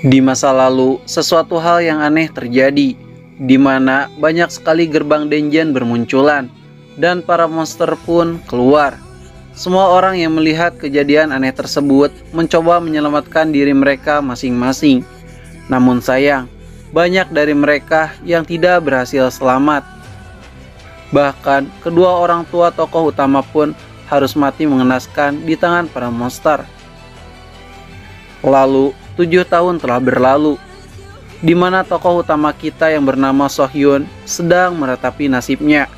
Di masa lalu, sesuatu hal yang aneh terjadi, di mana banyak sekali gerbang dungeon bermunculan, dan para monster pun keluar. Semua orang yang melihat kejadian aneh tersebut mencoba menyelamatkan diri mereka masing-masing. Namun sayang, banyak dari mereka yang tidak berhasil selamat. Bahkan, kedua orang tua tokoh utama pun harus mati mengenaskan di tangan para monster. Lalu, 7 tahun telah berlalu, di mana tokoh utama kita yang bernama Sohyun sedang meratapi nasibnya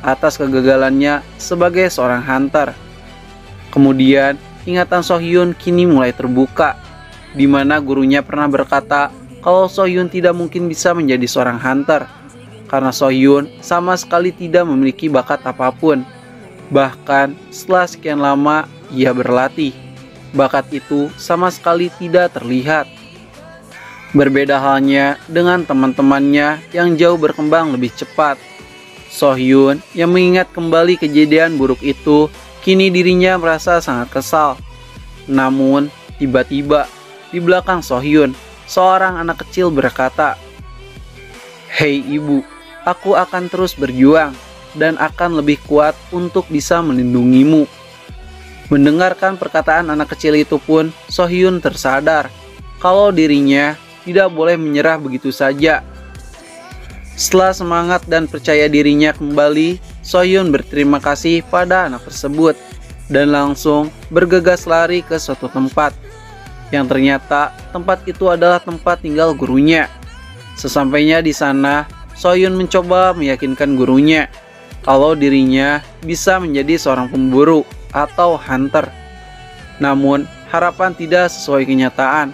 atas kegagalannya sebagai seorang hunter. Kemudian, ingatan Sohyun kini mulai terbuka, di mana gurunya pernah berkata kalau Sohyun tidak mungkin bisa menjadi seorang hunter, karena Sohyun sama sekali tidak memiliki bakat apapun. Bahkan, setelah sekian lama ia berlatih, bakat itu sama sekali tidak terlihat. Berbeda halnya dengan teman-temannya yang jauh berkembang lebih cepat. Sohyun yang mengingat kembali kejadian buruk itu, kini dirinya merasa sangat kesal. Namun, tiba-tiba di belakang Sohyun, seorang anak kecil berkata, "Hei ibu, aku akan terus berjuang dan akan lebih kuat untuk bisa melindungimu." Mendengarkan perkataan anak kecil itu pun, Sohyun tersadar kalau dirinya tidak boleh menyerah begitu saja. Setelah semangat dan percaya dirinya kembali, Sohyun berterima kasih pada anak tersebut dan langsung bergegas lari ke suatu tempat, yang ternyata tempat itu adalah tempat tinggal gurunya. Sesampainya di sana, Sohyun mencoba meyakinkan gurunya kalau dirinya bisa menjadi seorang pemburu atau hunter. Namun, harapan tidak sesuai kenyataan.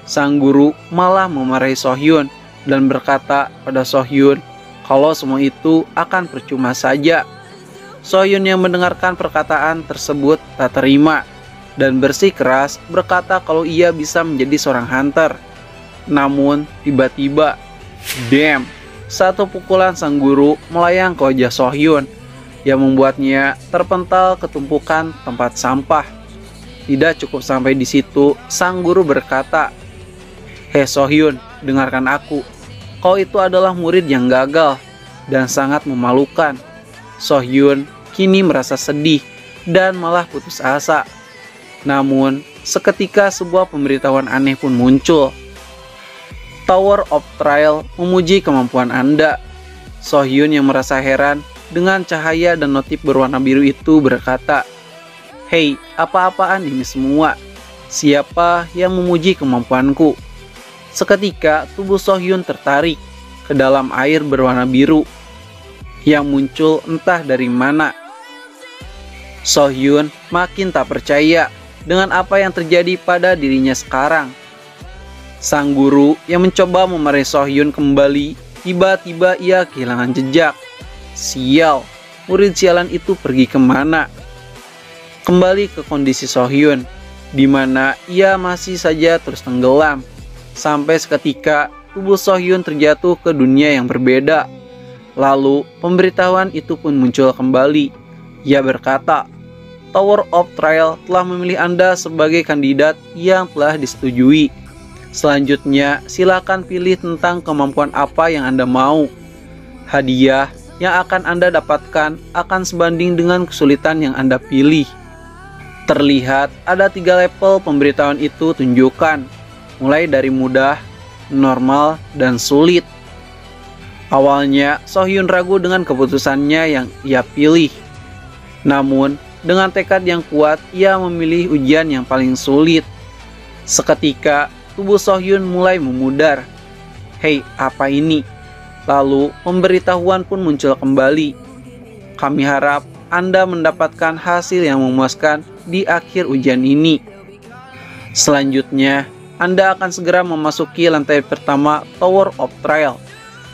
Sang guru malah memarahi Sohyun dan berkata pada Sohyun kalau semua itu akan percuma saja. Sohyun yang mendengarkan perkataan tersebut tak terima dan bersikeras berkata kalau ia bisa menjadi seorang hunter. Namun, tiba-tiba, damn, satu pukulan sang guru melayang ke wajah Sohyun yang membuatnya terpental ke tumpukan tempat sampah. Tidak cukup sampai di situ, sang guru berkata, "Hei Sohyun, dengarkan aku. Kau itu adalah murid yang gagal dan sangat memalukan." Sohyun kini merasa sedih dan malah putus asa. Namun, seketika sebuah pemberitahuan aneh pun muncul. Tower of Trial memuji kemampuan Anda. Sohyun yang merasa heran dengan cahaya dan notif berwarna biru itu berkata, "Hei, apa-apaan ini semua? Siapa yang memuji kemampuanku?" Seketika tubuh Sohyun tertarik ke dalam air berwarna biru yang muncul entah dari mana. Sohyun makin tak percaya dengan apa yang terjadi pada dirinya sekarang. Sang guru yang mencoba memarahi Sohyun kembali, tiba-tiba ia kehilangan jejak. Sial, murid sialan itu pergi kemana? Kembali ke kondisi Sohyun, di mana ia masih saja terus tenggelam. Sampai seketika tubuh Sohyun terjatuh ke dunia yang berbeda. Lalu pemberitahuan itu pun muncul kembali. Ia berkata, "Tower of Trial telah memilih Anda sebagai kandidat yang telah disetujui. Selanjutnya silakan pilih tentang kemampuan apa yang Anda mau. Hadiah yang akan Anda dapatkan akan sebanding dengan kesulitan yang Anda pilih." Terlihat ada 3 level pemberitahuan itu tunjukkan, mulai dari mudah, normal, dan sulit. Awalnya Sohyun ragu dengan keputusannya yang ia pilih. Namun, dengan tekad yang kuat, ia memilih ujian yang paling sulit. Seketika, tubuh Sohyun mulai memudar. "Hei, apa ini?" Lalu pemberitahuan pun muncul kembali. "Kami harap Anda mendapatkan hasil yang memuaskan di akhir ujian ini. Selanjutnya, Anda akan segera memasuki lantai pertama Tower of Trial.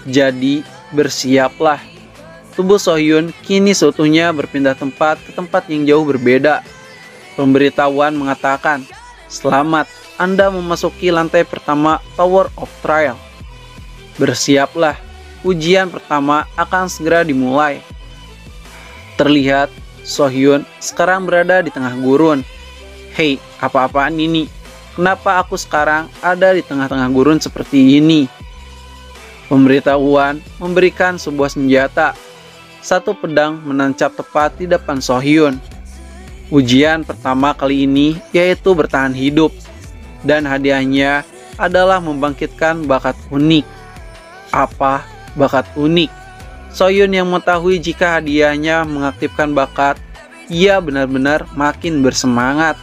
Jadi, bersiaplah." Tubuh Sohyun kini seutuhnya berpindah tempat ke tempat yang jauh berbeda. Pemberitahuan mengatakan, "Selamat, Anda memasuki lantai pertama Tower of Trial. Bersiaplah. Ujian pertama akan segera dimulai." Terlihat Sohyun sekarang berada di tengah gurun. "Hei, apa-apaan ini? kenapa aku sekarang ada di tengah-tengah gurun seperti ini. Pemberitahuan memberikan sebuah senjata. Satu pedang menancap tepat di depan Sohyun. Ujian pertama kali ini yaitu bertahan hidup. Dan hadiahnya adalah membangkitkan bakat unik. Apa bakat unik? Sohyun yang mengetahui jika hadiahnya mengaktifkan bakat, ia benar-benar makin bersemangat.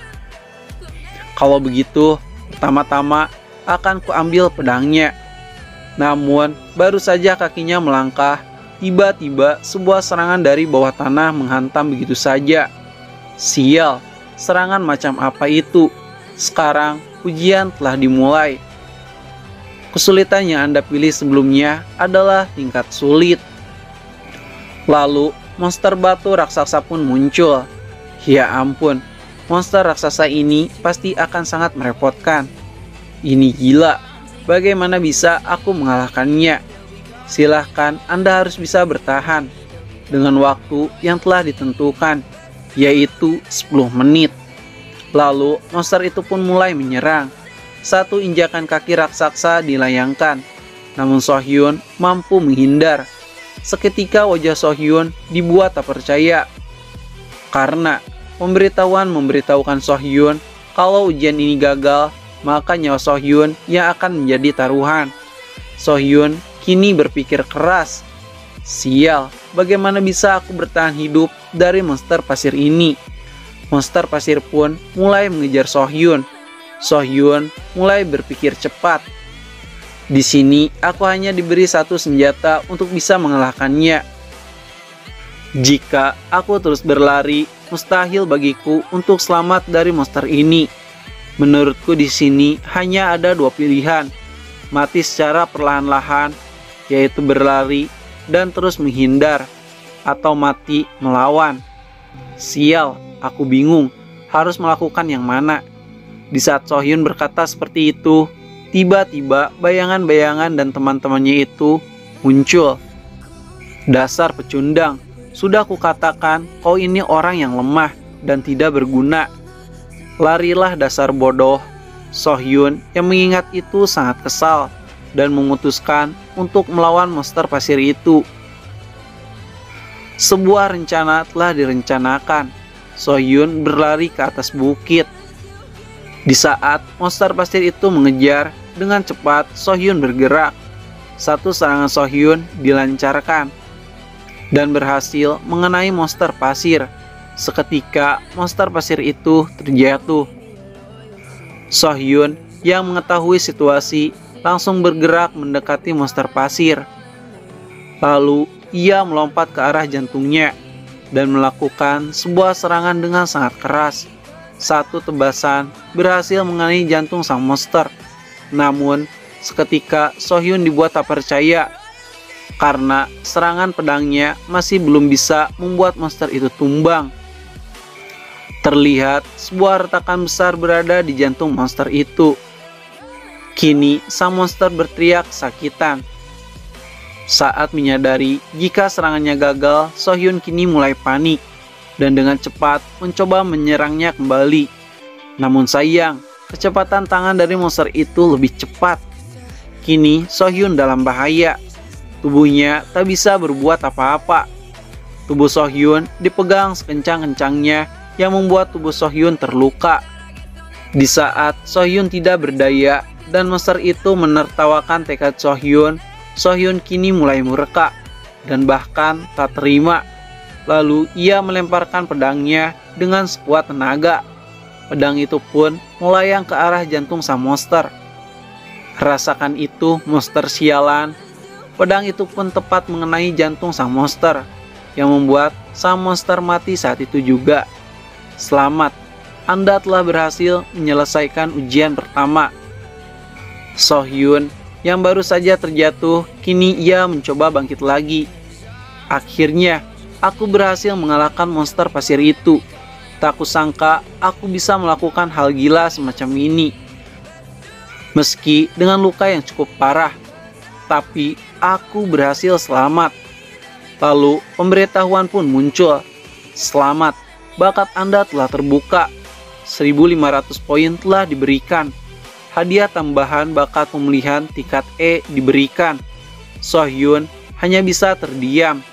Kalau begitu, pertama-tama akan kuambil pedangnya. Namun, baru saja kakinya melangkah, tiba-tiba sebuah serangan dari bawah tanah menghantam begitu saja. Sial, serangan macam apa itu? Sekarang, ujian telah dimulai. Kesulitan yang Anda pilih sebelumnya adalah tingkat sulit. Lalu, monster batu raksasa pun muncul. Ya ampun, monster raksasa ini pasti akan sangat merepotkan. Ini gila, bagaimana bisa aku mengalahkannya? Silahkan, Anda harus bisa bertahan dengan waktu yang telah ditentukan, yaitu 10 menit. Lalu, monster itu pun mulai menyerang. Satu injakan kaki raksasa dilayangkan, namun Sohyun mampu menghindar. Seketika wajah Sohyun dibuat tak percaya, karena pemberitahuan memberitahukan Sohyun kalau ujian ini gagal, maka nyawa Sohyun yang akan menjadi taruhan. Sohyun kini berpikir keras. Sial, bagaimana bisa aku bertahan hidup dari monster pasir ini? Monster pasir pun mulai mengejar Sohyun. Sohyun mulai berpikir cepat. Di sini aku hanya diberi satu senjata untuk bisa mengalahkannya. Jika aku terus berlari, mustahil bagiku untuk selamat dari monster ini. Menurutku di sini hanya ada dua pilihan. Mati secara perlahan-lahan, yaitu berlari dan terus menghindar, atau mati melawan. Sial, aku bingung harus melakukan yang mana. Di saat Sohyun berkata seperti itu, tiba-tiba bayangan-bayangan dan teman-temannya itu muncul. Dasar pecundang, sudah kukatakan kau ini orang yang lemah dan tidak berguna. Larilah dasar bodoh. Sohyun yang mengingat itu sangat kesal dan memutuskan untuk melawan monster pasir itu. Sebuah rencana telah direncanakan. Sohyun berlari ke atas bukit. Di saat monster pasir itu mengejar, dengan cepat Sohyun bergerak. Satu serangan Sohyun dilancarkan dan berhasil mengenai monster pasir. Seketika monster pasir itu terjatuh. Sohyun yang mengetahui situasi langsung bergerak mendekati monster pasir. Lalu ia melompat ke arah jantungnya dan melakukan sebuah serangan dengan sangat keras. Satu tebasan berhasil mengenai jantung sang monster. Namun, seketika Sohyun dibuat tak percaya karena serangan pedangnya masih belum bisa membuat monster itu tumbang. Terlihat sebuah retakan besar berada di jantung monster itu. Kini, sang monster berteriak kesakitan. Saat menyadari jika serangannya gagal, Sohyun kini mulai panik dan dengan cepat mencoba menyerangnya kembali. Namun sayang, kecepatan tangan dari monster itu lebih cepat. Kini Sohyun dalam bahaya. Tubuhnya tak bisa berbuat apa-apa. Tubuh Sohyun dipegang sekencang-kencangnya yang membuat tubuh Sohyun terluka. Di saat Sohyun tidak berdaya dan monster itu menertawakan tekad Sohyun, Sohyun kini mulai murka dan bahkan tak terima. Lalu ia melemparkan pedangnya dengan sekuat tenaga. Pedang itu pun melayang ke arah jantung sang monster. Rasakan itu, monster sialan. Pedang itu pun tepat mengenai jantung sang monster, yang membuat sang monster mati saat itu juga. Selamat, Anda telah berhasil menyelesaikan ujian pertama. Sohyun yang baru saja terjatuh, kini ia mencoba bangkit lagi. Akhirnya, aku berhasil mengalahkan monster pasir itu. Tak kusangka aku bisa melakukan hal gila semacam ini. Meski dengan luka yang cukup parah, tapi aku berhasil selamat. Lalu pemberitahuan pun muncul. Selamat, bakat Anda telah terbuka. 1.500 poin telah diberikan. hadiah tambahan bakat pemulihan tingkat E diberikan. Sohyun hanya bisa terdiam.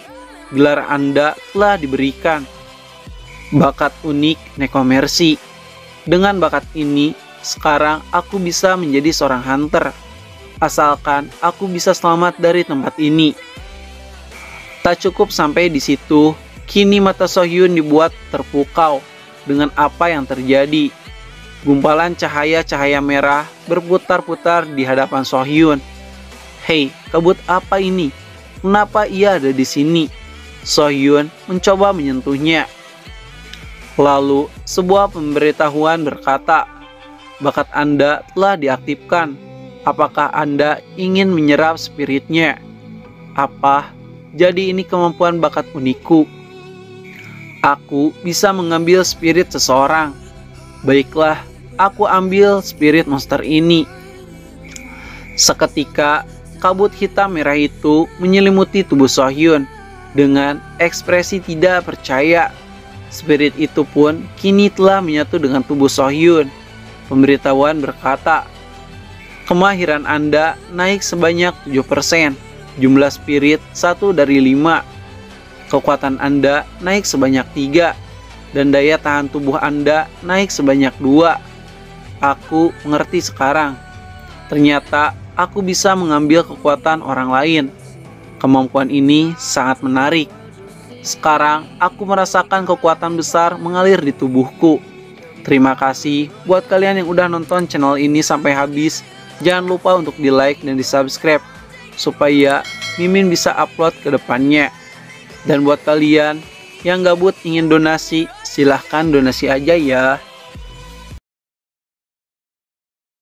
Gelar Anda telah diberikan. Bakat unik Nekomersi. Dengan bakat ini, sekarang aku bisa menjadi seorang hunter. Asalkan aku bisa selamat dari tempat ini. Tak cukup sampai di situ, kini mata Sohyun dibuat terpukau dengan apa yang terjadi. Gumpalan cahaya-cahaya merah berputar-putar di hadapan Sohyun. Hei, kabut apa ini? Kenapa ia ada di sini? Sohyun mencoba menyentuhnya. Lalu, sebuah pemberitahuan berkata, bakat Anda telah diaktifkan. Apakah Anda ingin menyerap spiritnya? Apa? Jadi ini kemampuan bakat unikku. Aku bisa mengambil spirit seseorang. Baiklah, aku ambil spirit monster ini. Seketika, kabut hitam merah itu menyelimuti tubuh Sohyun dengan ekspresi tidak percaya. Spirit itu pun kini telah menyatu dengan tubuh Sohyun. Pemberitahuan berkata, kemahiran Anda naik sebanyak 7%, jumlah spirit 1 dari 5, kekuatan Anda naik sebanyak 3, dan daya tahan tubuh Anda naik sebanyak 2. Aku mengerti sekarang. Ternyata aku bisa mengambil kekuatan orang lain. Kemampuan ini sangat menarik. Sekarang aku merasakan kekuatan besar mengalir di tubuhku. Terima kasih buat kalian yang udah nonton channel ini sampai habis. Jangan lupa untuk di like dan di subscribe supaya Mimin bisa upload ke depannya. Dan buat kalian yang gabut ingin donasi, silahkan donasi aja ya.